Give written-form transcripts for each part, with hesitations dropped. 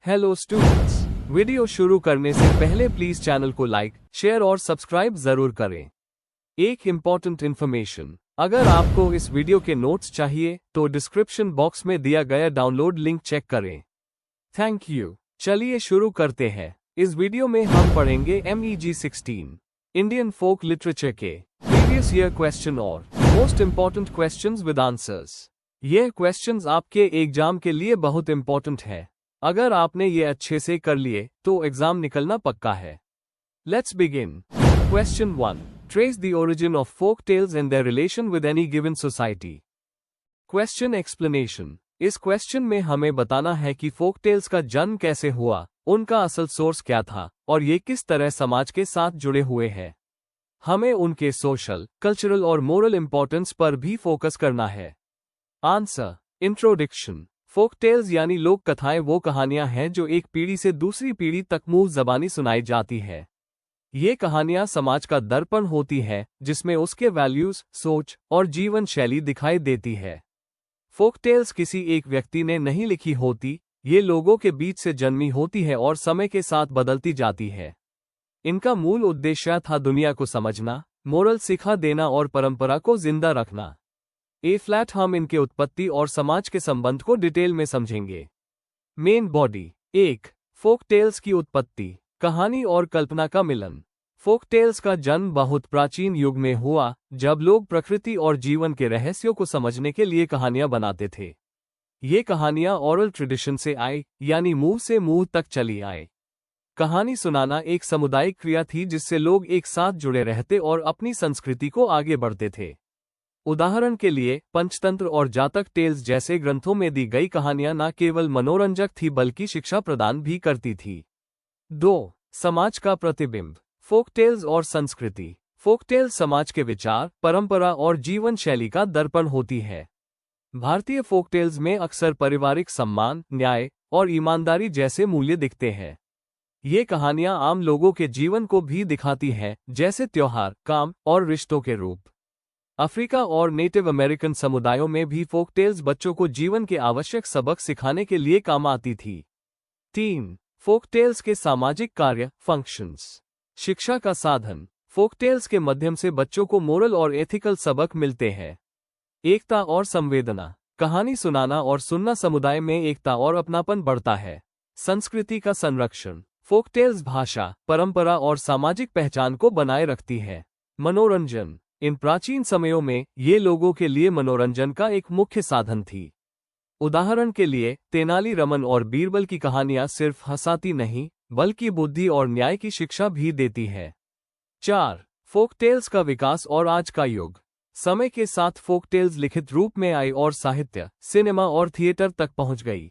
Hello students, video शुरू करने से पहले प्लीज चैनल को लाइक, शेयर और सब्सक्राइब जरूर करें। एक इम्पॉर्टेंट इन्फॉर्मेशन, अगर आपको इस वीडियो के नोट्स चाहिए तो डिस्क्रिप्शन बॉक्स में दिया गया डाउनलोड लिंक चेक करें। Thank you. चलिए शुरू करते हैं। इस वीडियो में हम पढ़ेंगे MEG 16 इंडियन फोक लिटरेचर के प्रीवियस ईयर क्वेश्चन और most important questions with answers. ये क्वेश्चंस आपके एग्जाम के लिए बहुत इम्पॉर्टेंट है। अगर आपने ये अच्छे से कर लिए तो एग्जाम निकलना पक्का है। Let's begin. Question 1, trace the origin of folk tales and their relation with any given society. Question explanation, इस क्वेश्चन में हमें बताना है कि फोक टेल्स का जन्म कैसे हुआ, उनका असल सोर्स क्या था और ये किस तरह समाज के साथ जुड़े हुए हैं। हमें उनके सोशल, कल्चरल और मोरल इंपॉर्टेंस पर भी फोकस करना है। आंसर। इंट्रोडक्शन। फोक टेल्स यानी लोक कथाएं वो कहानियां हैं जो एक पीढ़ी से दूसरी पीढ़ी तक मुंह जबानी सुनाई जाती है। ये कहानियां समाज का दर्पण होती है जिसमें उसके वैल्यूज, सोच और जीवन शैली दिखाई देती है। फोक टेल्स किसी एक व्यक्ति ने नहीं लिखी होती, ये लोगों के बीच से जन्मी होती है और समय के साथ बदलती जाती है। इनका मूल उद्देश्य था दुनिया को समझना, मोरल सिखा देना और परंपरा को जिंदा रखना। हम इनके उत्पत्ति और समाज के संबंध को डिटेल में समझेंगे। Main body. 1. फोक टेल्स की उत्पत्ति, कहानी और कल्पना का मिलन। फोक टेल्स का जन्म बहुत प्राचीन युग में हुआ जब लोग प्रकृति और जीवन के रहस्यों को समझने के लिए कहानियां बनाते थे। ये कहानियां ओरल ट्रेडिशन से आई, यानी मुंह से मुंह तक चली आए। कहानी सुनाना एक सामुदायिक क्रिया थी जिससे लोग एक साथ जुड़े रहते और अपनी संस्कृति को आगे बढ़ते थे। उदाहरण के लिए पंचतंत्र और जातक टेल्स जैसे ग्रंथों में दी गई कहानियां न केवल मनोरंजक थी बल्कि शिक्षा प्रदान भी करती थी। 2. समाज का प्रतिबिंब, फोक टेल्स और संस्कृति। फोक टेल्स समाज के विचार, परंपरा और जीवन शैली का दर्पण होती है। भारतीय फोक टेल्स में अक्सर पारिवारिक सम्मान, न्याय और ईमानदारी जैसे मूल्य दिखते हैं। ये कहानियां आम लोगों के जीवन को भी दिखाती हैं, जैसे त्योहार, काम और रिश्तों के रूप। अफ्रीका और नेटिव अमेरिकन समुदायों में भी फोक टेल्स बच्चों को जीवन के आवश्यक सबक सिखाने के लिए काम आती थी। 3. फोक टेल्स के सामाजिक कार्य, फंक्शंस। शिक्षा का साधन, फोक टेल्स के माध्यम से बच्चों को मोरल और एथिकल सबक मिलते हैं। एकता और संवेदना, कहानी सुनाना और सुनना समुदाय में एकता और अपनापन बढ़ता है। संस्कृति का संरक्षण, फोक टेल्स भाषा, परंपरा और सामाजिक पहचान को बनाए रखती है। मनोरंजन, इन प्राचीन समयों में ये लोगों के लिए मनोरंजन का एक मुख्य साधन थी। उदाहरण के लिए तेनाली रमन और बीरबल की कहानियां सिर्फ हंसाती नहीं बल्कि बुद्धि और न्याय की शिक्षा भी देती है। 4. फोक टेल्स का विकास और आज का युग। समय के साथ फोक टेल्स लिखित रूप में आई और साहित्य, सिनेमा और थिएटर तक पहुंच गई।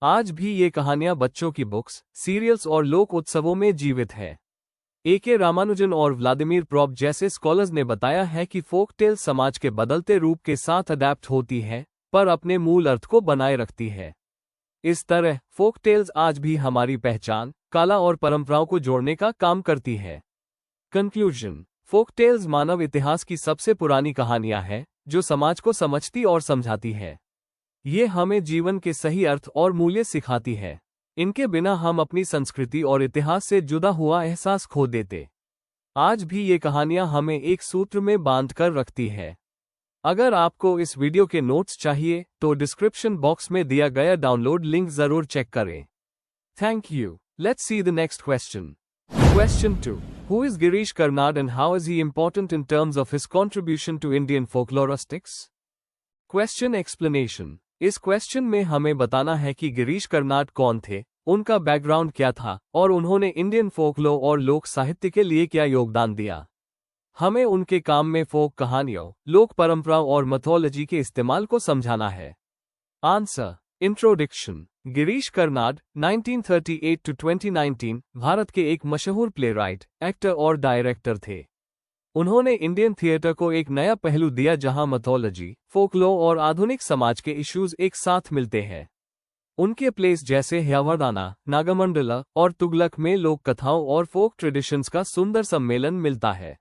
आज भी ये कहानियां बच्चों की बुक्स, सीरियल्स और लोक उत्सवों में जीवित है। A.K. रामानुजन और व्लादिमीर प्रॉप जैसे स्कॉलर्स ने बताया है कि फोक टेल्स समाज के बदलते रूप के साथ अडैप्ट होती है पर अपने मूल अर्थ को बनाए रखती है। इस तरह फोक टेल्स आज भी हमारी पहचान, कला और परंपराओं को जोड़ने का काम करती है। कंक्लूजन, फोक टेल्स मानव इतिहास की सबसे पुरानी कहानियां हैं जो समाज को समझती और समझाती है। ये हमें जीवन के सही अर्थ और मूल्य सिखाती है। इनके बिना हम अपनी संस्कृति और इतिहास से जुदा हुआ एहसास खो देते। आज भी ये कहानियां हमें एक सूत्र में बांध कर रखती है। अगर आपको इस वीडियो के नोट्स चाहिए तो डिस्क्रिप्शन बॉक्स में दिया गया डाउनलोड लिंक जरूर चेक करें। Thank you. Let's see the next question. Question 2, who is Girish Karnad and how is he important in terms of his contribution to Indian folkloristics. Question explanation, इस question में हमें बताना है कि गिरीश कर्नाड कौन थे, उनका बैकग्राउंड क्या था और उन्होंने इंडियन फोकलो और लोक साहित्य के लिए क्या योगदान दिया। हमें उनके काम में फोक कहानियों, लोक परंपराओं और मैथोलॉजी के इस्तेमाल को समझाना है। Answer. Introduction, Girish Karnad 1938 to 2019 Bharat के एक मशहूर प्लेराइट, एक्टर और डायरेक्टर थे। उन्होंने इंडियन थिएटर को एक नया पहलू दिया जहां मैथोलॉजी, फोकलो और आधुनिक समाज के इश्यूज एक साथ मिलते हैं। उनके प्लेस जैसे यवरदाना, नागमंडला और तुगलक में लोक कथाओं और फोक ट्रेडिशंस का सुंदर सम्मेलन मिलता है।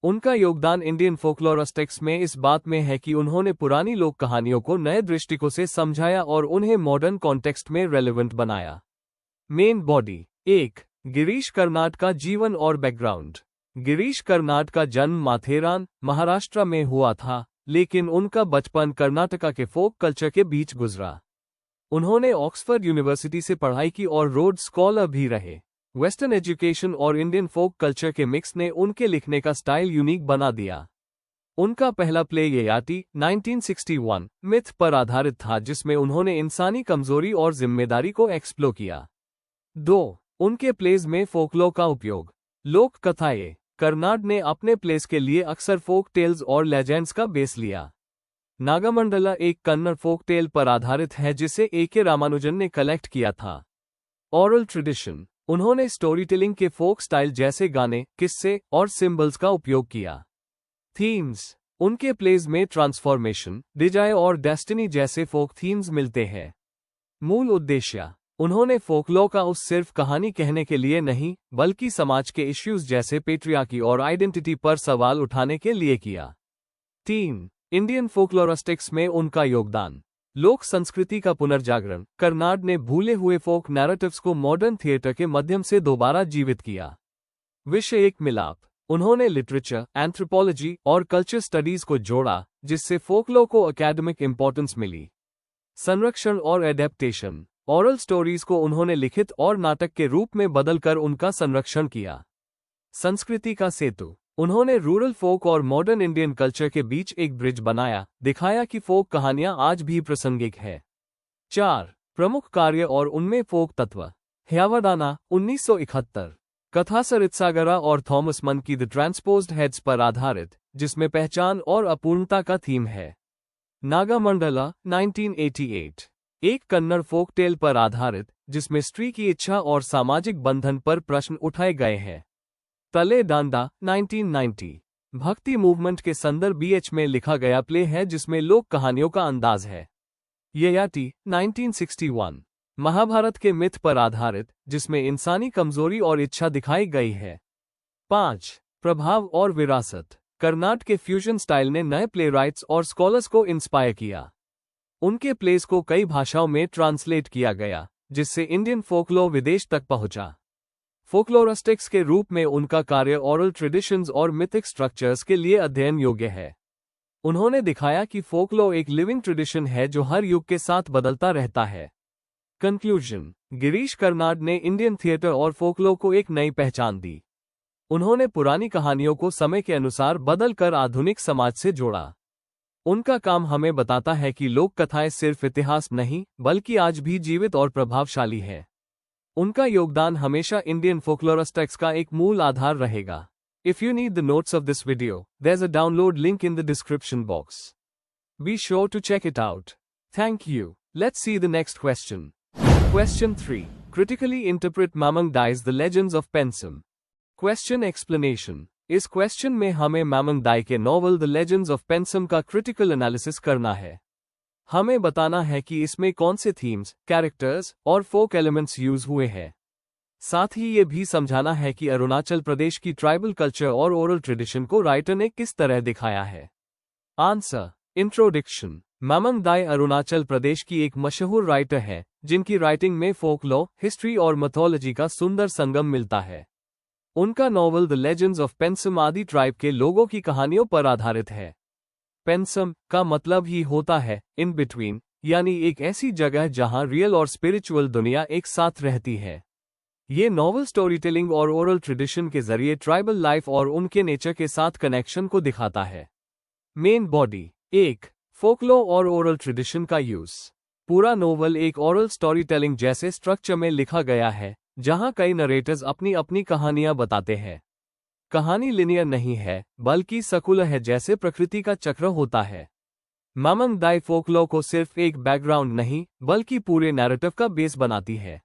उनका योगदान इंडियन फोकलोरिस्टिक्स में इस बात में है कि उन्होंने पुरानी लोक कहानियों को नए दृष्टिकोण से समझाया और उन्हें मॉडर्न कॉन्टेक्स्ट में रेलेवेंट बनाया। Main body. 1. गिरीश कर्नाड का जीवन और बैकग्राउंड। गिरीश कर्नाड का जन्म माथेरान, महाराष्ट्र में हुआ था, लेकिन उनका बचपन कर्नाटका के फोक कल्चर के बीच गुजरा। उन्होंने ऑक्सफोर्ड यूनिवर्सिटी से पढ़ाई की और रोड स्कॉलर भी रहे। वेस्टर्न एजुकेशन और इंडियन फोक कल्चर के मिक्स ने उनके लिखने का स्टाइल यूनिक बना दिया। उनका पहला प्ले ययाति 1961 मिथ पर आधारित था, जिसमें उन्होंने इंसानी कमजोरी और जिम्मेदारी को एक्सप्लोर किया। 2. उनके प्लेज में फोकलोर का उपयोग। लोक कथाएं। कर्नाड ने अपने प्लेस के लिए अक्सर फोक टेल्स और लेजेंड्स का बेस लिया। नागामंडला एक कन्नड़ फोक टेल पर आधारित है जिसे ए.के. रामानुजन ने कलेक्ट किया था। Oral tradition. उन्होंने स्टोरी टेलिंग के फोक स्टाइल जैसे गाने, किस्से और सिंबल्स का उपयोग किया। थीम्स। उनके प्लेज में ट्रांसफॉर्मेशन, डिजायर और डेस्टिनी जैसे फोक थीम्स मिलते हैं। मूल उद्देश्य। उन्होंने फोकलॉर का उस सिर्फ कहानी कहने के लिए नहीं, बल्कि समाज के इश्यूज जैसे पेट्रियार्की और आइडेंटिटी पर सवाल उठाने के लिए किया। 3. इंडियन फोकलोरिस्टिक्स में उनका योगदान। लोक संस्कृति का पुनर्जागरण। कर्नाड ने भूले हुए फोक नैरेटिव्स को मॉडर्न थिएटर के माध्यम से दोबारा जीवित किया। विषय एक मिलाप। उन्होंने लिटरेचर, एंथ्रोपोलॉजी और कल्चर स्टडीज को जोड़ा, जिससे फोकलोर को एकेडमिक इंपॉर्टेंस मिली। संरक्षण और एडेप्टेशन। ओरल स्टोरीज को उन्होंने लिखित और नाटक के रूप में बदलकर उनका संरक्षण किया। संस्कृति का सेतु। उन्होंने रूरल फोक और मॉडर्न इंडियन कल्चर के बीच एक ब्रिज बनाया, दिखाया कि फोक कहानियां आज भी प्रासंगिक है। 4. प्रमुख कार्य और उनमें फोक तत्व। ह्यावदाना 1971 कथा सरित्सागरा और थॉमस मन की द ट्रांसपोज्ड हेड्स पर आधारित, जिसमें पहचान और अपूर्णता का थीम है। नागामंडला 1988 एक कन्नड़ फोक टेल पर आधारित, जिसमें स्त्री की इच्छा और सामाजिक बंधन पर प्रश्न उठाए गए हैं। तले डांडा 1990 भक्ति मूवमेंट के संदर्भ बीएच में लिखा गया प्ले है, जिसमें लोक कहानियों का अंदाज है। ययाति 1961 महाभारत के मिथ पर आधारित, जिसमें इंसानी कमजोरी और इच्छा दिखाई गई है। 5. प्रभाव और विरासत। कर्नाड के फ्यूजन स्टाइल ने नए प्लेराइट्स और स्कॉलर्स को इंस्पायर किया। उनके प्लेस को कई भाषाओं में ट्रांसलेट किया गया, जिससे इंडियन फोकलोर विदेश तक पहुंचा। फोकलोरिस्टिक्स के रूप में उनका कार्य ओरल ट्रेडिशंस और मिथिक स्ट्रक्चर्स के लिए अध्ययन योग्य है। उन्होंने दिखाया कि फोकलोर एक लिविंग ट्रेडिशन है जो हर युग के साथ बदलता रहता है। कंक्लूजन। गिरीश कर्नाड ने इंडियन थिएटर और फोकलोर को एक नई पहचान दी। उन्होंने पुरानी कहानियों को समय के अनुसार बदलकर आधुनिक समाज से जोड़ा। उनका काम हमें बताता है कि लोक कथाएं सिर्फ इतिहास नहीं, बल्कि आज भी जीवित और प्रभावशाली है। उनका योगदान हमेशा इंडियन फोकलोरिस्टिक्स का एक मूल आधार रहेगा। If you need the notes of this video, there's a download link in the description box. Be sure to check it out. Thank you. Let's see the next question. Question 3. Critically interpret Mamang Dai's The Legends of Pensum. Question explanation. इस question में हमें मैमंग दाई के novel the legends of पेंसम का critical analysis करना है। हमें बताना है कि इसमें कौन से थीम्स, कैरेक्टर्स और फोक एलिमेंट्स यूज हुए हैं। साथ ही ये भी समझाना है कि अरुणाचल प्रदेश की ट्राइबल कल्चर और ओरल ट्रेडिशन को राइटर ने किस तरह दिखाया है। आंसर। इंट्रोडक्शन। मैमंग दाई अरुणाचल प्रदेश की एक मशहूर राइटर है, जिनकी राइटिंग में फोकलॉर, हिस्ट्री और मिथोलॉजी का सुंदर संगम मिलता है। उनका नॉवल द लेजेंड्स ऑफ पेंसम आदि ट्राइब के लोगों की कहानियों पर आधारित है। पेंसम का मतलब ही होता है इन बिटवीन, यानी एक ऐसी जगह जहां रियल और स्पिरिचुअल दुनिया एक साथ रहती है। ये नॉवल स्टोरी टेलिंग और ओरल ट्रेडिशन के जरिए ट्राइबल लाइफ और उनके नेचर के साथ कनेक्शन को दिखाता है। Main body. 1. फोकलॉर और ओरल ट्रेडिशन का यूज। पूरा नोवेल एक ओरल स्टोरी टेलिंग जैसे स्ट्रक्चर में लिखा गया है, जहां कई नरेटर्स अपनी अपनी कहानियां बताते हैं। कहानी लिनियर नहीं है, बल्कि सर्कुलर है, जैसे प्रकृति का चक्र होता है। मैमंग दाई फोकलॉर को सिर्फ एक बैकग्राउंड नहीं, बल्कि पूरे नैरेटिव का बेस बनाती है।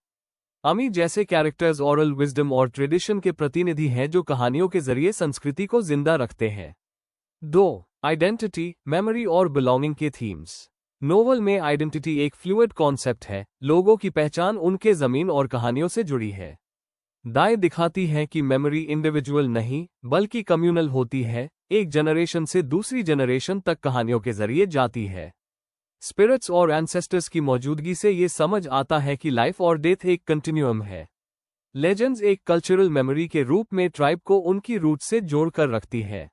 अमी जैसे कैरेक्टर्स ओरल विजडम और ट्रेडिशन के प्रतिनिधि हैं, जो कहानियों के जरिए संस्कृति को जिंदा रखते हैं। 2. आइडेंटिटी, मेमोरी और बिलोंगिंग के थीम्स। नोवेल में आइडेंटिटी एक फ्लूइड कॉन्सेप्ट है। लोगों की पहचान उनके जमीन और कहानियों से जुड़ी है। दाई दिखाती है कि मेमोरी इंडिविजुअल नहीं, बल्कि कम्युनल होती है, एक जनरेशन से दूसरी जनरेशन तक कहानियों के जरिए जाती है। स्पिरिट्स और एंसेस्टर्स की मौजूदगी से ये समझ आता है कि लाइफ और डेथ एक कंटिन्यूअम है। लेजेंड्स एक कल्चरल मेमोरी के रूप में ट्राइब को उनकी रूट से जोड़कर रखती है।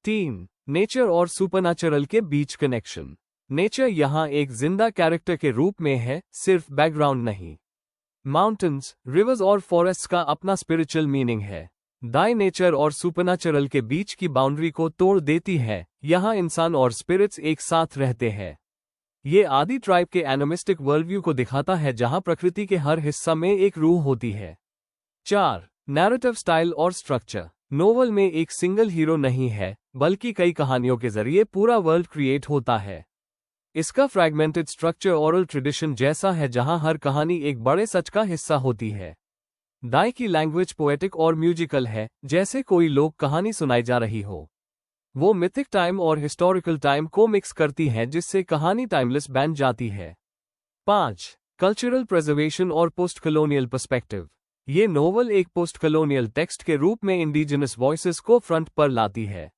3. नेचर और सुपरनैचुरल के बीच कनेक्शन। नेचर यहाँ एक जिंदा कैरेक्टर के रूप में है, सिर्फ बैकग्राउंड नहीं। माउंटेन्स, रिवर्स और फॉरेस्ट्स का अपना स्पिरिचुअल मीनिंग है। दाई नेचर और सुपरनैचुरल के बीच की बाउंड्री को तोड़ देती है, यहाँ इंसान और स्पिरिट्स एक साथ रहते हैं। ये आदि ट्राइब के एनिमिस्टिक वर्ल्डव्यू को दिखाता है जहाँ प्रकृति के हर हिस्सा में एक रूह होती है। 4. नैरेटिव स्टाइल और स्ट्रक्चर। नोवेल में एक सिंगल हीरो नहीं है, बल्कि कई कहानियों के जरिए पूरा वर्ल्ड क्रिएट होता है। इसका फ्रैगमेंटेड स्ट्रक्चर ओरल ट्रेडिशन जैसा है जहां हर कहानी एक बड़े सच का हिस्सा होती है। दाई की लैंग्वेज पोएटिक और म्यूजिकल है, जैसे कोई लोक कहानी सुनाई जा रही हो। वो मिथिक टाइम और हिस्टोरिकल टाइम को मिक्स करती है जिससे कहानी टाइमलेस बन जाती है। 5. कल्चरल प्रिजर्वेशन और पोस्ट कलोनियल पर्सपेक्टिव। ये नोवेल एक पोस्ट कलोनियल टेक्स्ट के रूप में इंडिजिनस वॉइसेस को फ्रंट पर लाती है।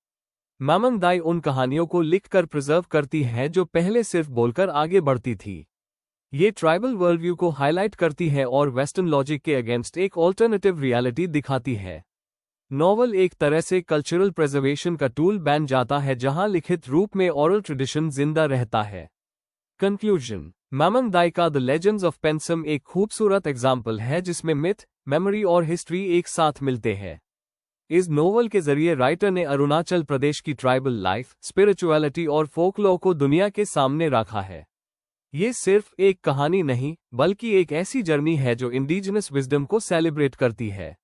मामंग दाई उन कहानियों को लिखकर प्रिजर्व करती है जो पहले सिर्फ बोलकर आगे बढ़ती थी। ये ट्राइबल वर्ल्डव्यू को हाईलाइट करती है और वेस्टर्न लॉजिक के अगेंस्ट एक ऑल्टरनेटिव रियलिटी दिखाती है। नॉवल एक तरह से कल्चरल प्रिजर्वेशन का टूल बन जाता है जहां लिखित रूप में ओरल ट्रेडिशन जिंदा रहता है। कंक्लूजन। मामंग दाई का द लेजेंड्स ऑफ पेंसम एक खूबसूरत एग्जाम्पल है जिसमें मिथ, मेमोरी और हिस्ट्री एक साथ मिलते हैं। इस नोवेल के जरिए राइटर ने अरुणाचल प्रदेश की ट्राइबल लाइफ, स्पिरिचुअलिटी और फोकलॉर को दुनिया के सामने रखा है। ये सिर्फ एक कहानी नहीं, बल्कि एक ऐसी जर्नी है जो इंडिजिनस विजडम को सेलिब्रेट करती है।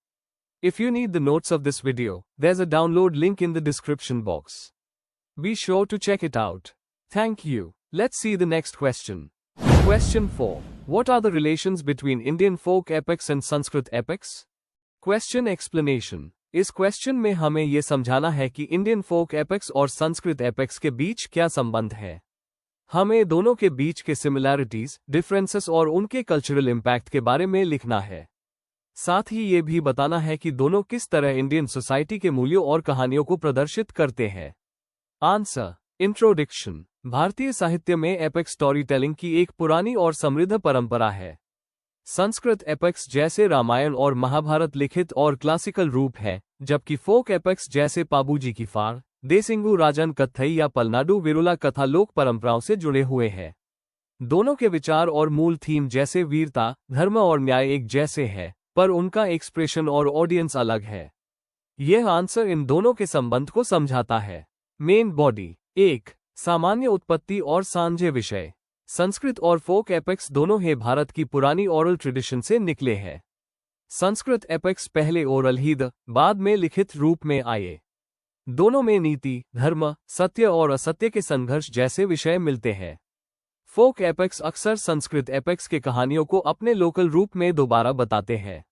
If you need the notes of this video, there's a download link in the description box. Be sure to check it out. Thank you. Let's see the next question. Question 4. What are the relations between Indian folk epics and Sanskrit epics? Question explanation. इस question में हमें यह समझाना है कि Indian folk epics और Sanskrit epics के बीच क्या संबंध है। हमें दोनों के बीच के सिमिलैरिटीज, डिफरेंसेस और उनके कल्चरल इम्पैक्ट के बारे में लिखना है। साथ ही ये भी बताना है कि दोनों किस तरह इंडियन सोसाइटी के मूल्यों और कहानियों को प्रदर्शित करते हैं। आंसर। इंट्रोडक्शन। भारतीय साहित्य में एपिक स्टोरी टेलिंग की एक पुरानी और समृद्ध परंपरा है। संस्कृत एपिक्स जैसे रामायण और महाभारत लिखित और क्लासिकल रूप है, जबकि फोक एपिक्स जैसे पाबूजी की फाड़, देसिंगु राजन कथई या पलनाडु विरुला कथा लोक परंपराओं से जुड़े हुए हैं। दोनों के विचार और मूल थीम जैसे वीरता, धर्म और न्याय एक जैसे है, पर उनका एक्सप्रेशन और ऑडियंस अलग है। यह आंसर इन दोनों के संबंध को समझाता है। Main body. 1. सामान्य उत्पत्ति और साझे विषय। संस्कृत और फोक एपिक्स दोनों ही भारत की पुरानी ओरल ट्रेडिशन से निकले हैं। संस्कृत एपिक्स पहले ओरल ही बाद में लिखित रूप में आए। दोनों में नीति, धर्म, सत्य और असत्य के संघर्ष जैसे विषय मिलते हैं। फोक एपिक्स अक्सर संस्कृत एपिक्स के कहानियों को अपने लोकल रूप में दोबारा बताते हैं।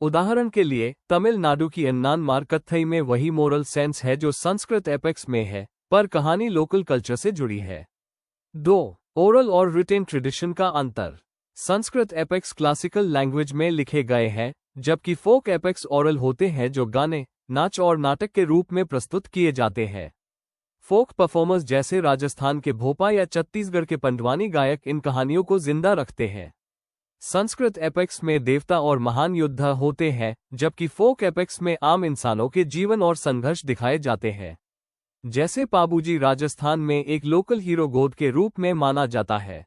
उदाहरण के लिए, तमिलनाडु की एन्नानमार कथई में वही मोरल सेंस है जो संस्कृत एपिक्स में है, पर कहानी लोकल कल्चर से जुड़ी है। 2. ओरल और रिटेन ट्रेडिशन का अंतर। संस्कृत एपिक्स क्लासिकल लैंग्वेज में लिखे गए हैं, जबकि फोक एपिक्स ओरल होते हैं जो गाने, नाच और नाटक के रूप में प्रस्तुत किए जाते हैं। फोक परफॉर्मर्स जैसे राजस्थान के भोपा या छत्तीसगढ़ के पंडवानी गायक इन कहानियों को जिंदा रखते हैं। संस्कृत एपिक्स में देवता और महान योद्धा होते हैं, जबकि फोक एपिक्स में आम इंसानों के जीवन और संघर्ष दिखाए जाते हैं। जैसे पाबूजी राजस्थान में एक लोकल हीरो गोद के रूप में माना जाता है।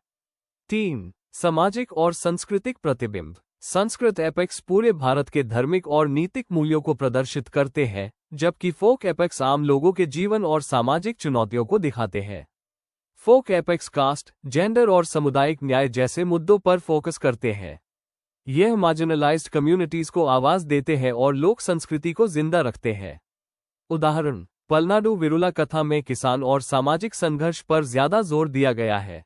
3. सामाजिक और सांस्कृतिक प्रतिबिंब। संस्कृत एपिक्स पूरे भारत के धार्मिक और नीतिक मूल्यों को प्रदर्शित करते हैं, जबकि फोक एपिक्स आम लोगों के जीवन और सामाजिक चुनौतियों को दिखाते हैं। फोक एपिक्स कास्ट, जेंडर और सामुदायिक न्याय जैसे मुद्दों पर फोकस करते हैं। यह मार्जिनलाइज्ड कम्युनिटीज को आवाज देते हैं और लोक संस्कृति को जिंदा रखते हैं। उदाहरण, पलनाडु विरुला कथा में किसान और सामाजिक संघर्ष पर ज्यादा जोर दिया गया है।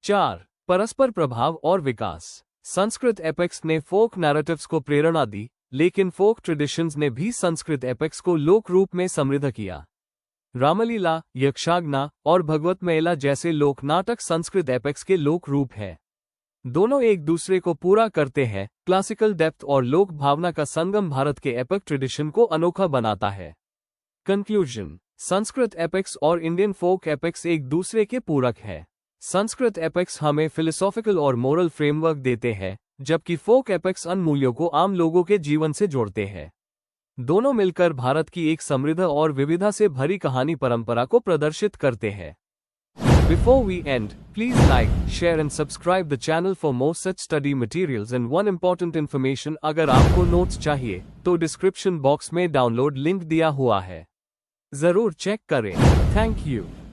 4. परस्पर प्रभाव और विकास। संस्कृत एपिक्स ने फोक नैरेटिव्स को प्रेरणा दी, लेकिन फोक ट्रेडिशंस ने भी संस्कृत एपिक्स को लोक रूप में समृद्ध किया। रामलीला, यक्षगान और भगवत मेला जैसे लोक नाटक संस्कृत एपिक्स के लोक रूप हैं। दोनों एक दूसरे को पूरा करते हैं। क्लासिकल डेप्थ और लोक भावना का संगम भारत के एपिक ट्रेडिशन को अनोखा बनाता है। कंक्लूजन। संस्कृत एपिक्स और इंडियन फोक एपिक्स एक दूसरे के पूरक हैं। संस्कृत एपिक्स हमें फिलोसॉफिकल और मोरल फ्रेमवर्क देते हैं, जबकि फोक एपिक्स अन मूल्यों को आम लोगों के जीवन से जोड़ते हैं। दोनों मिलकर भारत की एक समृद्ध और विविधता से भरी कहानी परंपरा को प्रदर्शित करते हैं। Before we end, please like, share and subscribe the channel for more such study materials and one important information अगर आपको नोट्स चाहिए, तो डिस्क्रिप्शन बॉक्स में डाउनलोड लिंक दिया हुआ है। जरूर चेक करें। Thank you.